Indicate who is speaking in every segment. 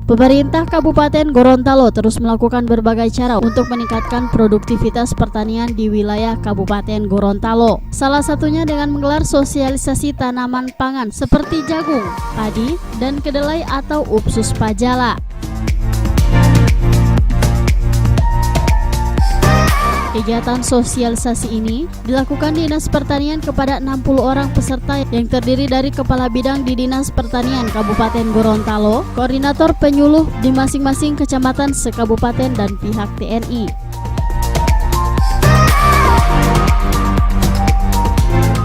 Speaker 1: Pemerintah Kabupaten Gorontalo terus melakukan berbagai cara untuk meningkatkan produktivitas pertanian di wilayah Kabupaten Gorontalo. Salah satunya dengan menggelar sosialisasi tanaman pangan seperti jagung, padi, dan kedelai atau Upsus Pajala. Kegiatan sosialisasi ini dilakukan Dinas Pertanian kepada 60 orang peserta yang terdiri dari Kepala Bidang di Dinas Pertanian Kabupaten Gorontalo, koordinator penyuluh di masing-masing kecamatan sekabupaten dan pihak TNI.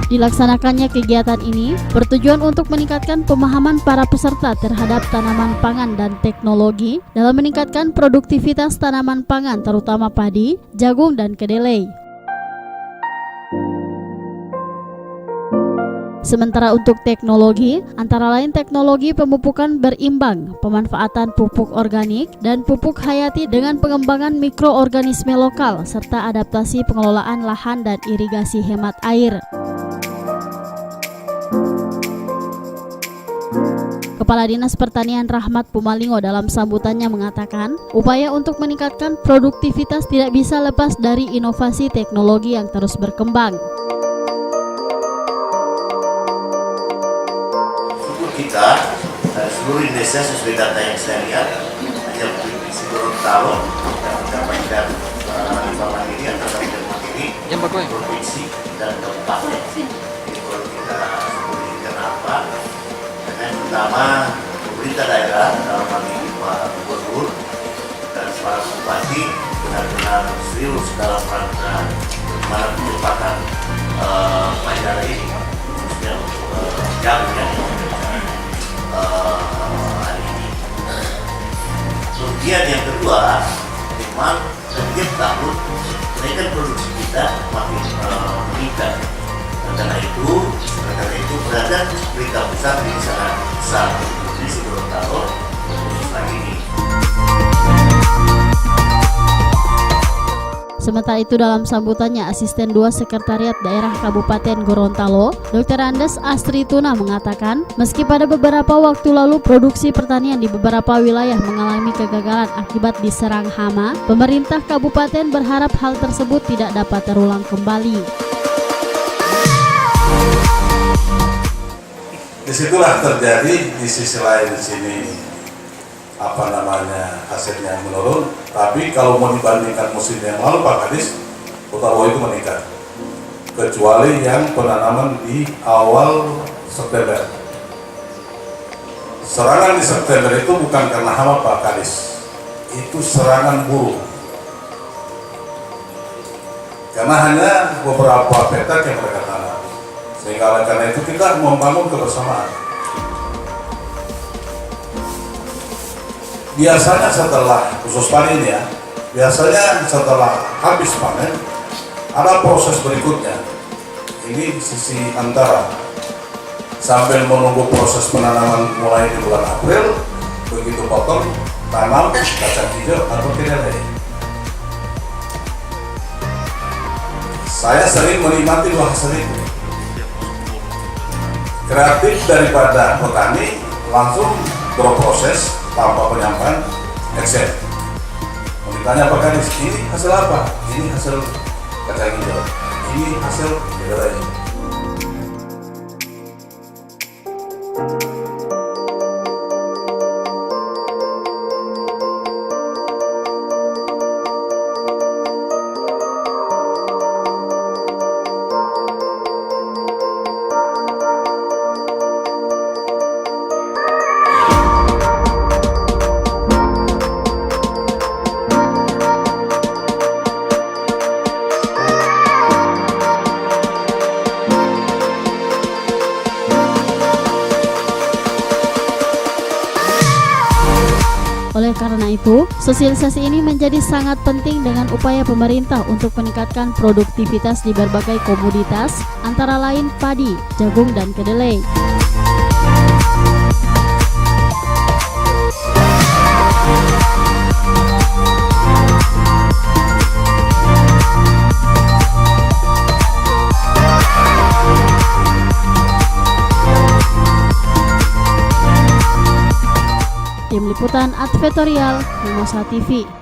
Speaker 1: Dilaksanakannya kegiatan ini bertujuan untuk meningkatkan pemahaman para peserta terhadap tanaman pangan dan teknologi dalam meningkatkan produktivitas tanaman pangan terutama padi, jagung, dan kedelai. Sementara untuk teknologi, antara lain teknologi pemupukan berimbang, pemanfaatan pupuk organik, dan pupuk hayati dengan pengembangan mikroorganisme lokal, serta adaptasi pengelolaan lahan dan irigasi hemat air. Kepala Dinas Pertanian Rahmat Pumalingo dalam sambutannya mengatakan, upaya untuk meningkatkan produktivitas tidak bisa lepas dari inovasi teknologi yang terus berkembang.
Speaker 2: Kita seluruh Indonesia sesuai data yang saya lihat, hanya Provinsi Gorontalo yang mendapatkan limpahan ini antara limpahan ini provinsi dan kabupaten. Ini kalau kita sebutkan apa? Yang pertama, pemerintah daerah dalam hal ini Pak Gubernur dan para bupati benar-benar serius dalam rangka bagaimana percepatan pajak ini, khususnya untuk jagung yang hari ini. Kemudian yang kedua, memang setiap tahun kenaikan produksi kita makin meningkat. Karena itu berada berita besar di sana besar di Gorontalo khusus lagi ini.
Speaker 1: Sementara itu dalam sambutannya Asisten 2 Sekretariat Daerah Kabupaten Gorontalo, Dr. Andes Astri Tuna mengatakan, meski pada beberapa waktu lalu produksi pertanian di beberapa wilayah mengalami kegagalan akibat diserang hama, pemerintah kabupaten berharap hal tersebut tidak dapat terulang kembali.
Speaker 3: Disitulah terjadi di sisi lain di sini hasilnya menurun, tapi kalau mau dibandingkan musim yang lalu Pak Kadis, Kota Boy itu meningkat, kecuali yang penanaman di awal September. Serangan di September itu bukan karena hama Pak Kadis, itu serangan burung, karena hanya beberapa petak yang mereka tanam. Sehingga karena itu kita membangun kebersamaan. Biasanya setelah khusus panen ya, biasanya setelah habis panen ada proses berikutnya. Ini sisi antara sambil menunggu proses penanaman mulai di bulan April, begitu potong tanam kacang hijau atau kedelai. Saya sering menikmati hasil itu. Kreatif daripada petani langsung berproses tanpa penyampaian Excel. Mau ditanya Pak Kadis, ini hasil apa? Ini hasil kacang hijau, ini hasil kedelai.
Speaker 1: Oleh karena itu, sosialisasi ini menjadi sangat penting dengan upaya pemerintah untuk meningkatkan produktivitas di berbagai komoditas, antara lain padi, jagung, dan kedelai. Tim Liputan Advertorial Mimosa TV.